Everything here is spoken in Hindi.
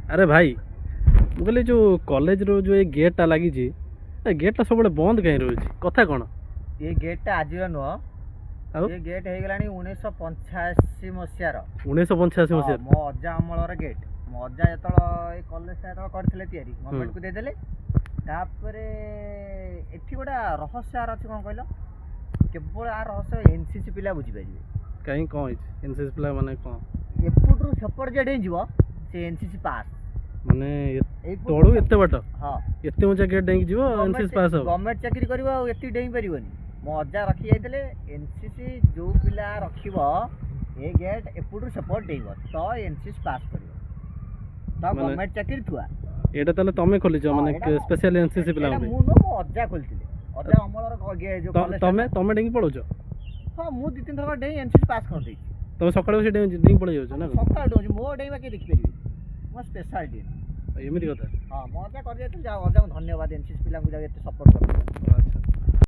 अरे भाई मुझे जो कॉलेज रो जो ये गेट टा लगी गेट टा सब बंद कहीं रोज कथा कौन ये गेटा आज नुह आउ ये गेट हो गलानी 1985 मसीहार 1985 हाँ मसीहा मो अजा अमलर गेट मो अजा जो कलेजा जो करते गवर्नमेंट को देदेले तापर एठी गोटा रहस्य आर अच्छी कौन कहल केवल आ रहस्य एनसीसी पिला बुझीपारे कहीं कौन एनसीसी पिला माने कौन एपटू सेपट जे डेईव से एनसीसी पास माने तोड़ू एते बाट हाँ एते ऊंचा गेट डेंगी जीवो एनसीसी पास हो गवर्नमेंट चाकरी कर एति डेई पारनि मो अजा रखी जाते एनसीसी जो पिला रखिब ए गेट एपटू सेपट डेईव तो एनसीसी पास कर गवर्नमेंट चाकरी थुआ एटा ताले तमे खोलिछ माने स्पेशल एनसीसी पिला एटा मु नो मो अजा खोलथिले अजा अमलर जो कॉलेज तमे तमे डेंगी पळोछ हाँ मु 2-3 थर डेई एनसीसी पास कर देछि तमे सकाळे बसी डेंगी पळै जाउछ ना सकाळ डोज मो डेईबा के देखि परिबे मो स्पेशल डे एमिति कथा हाँ मो अजा कर जाते जाओ अजा धन्यवाद एनसीसी पिला को जाओ एते सपोर्ट कर अच्छा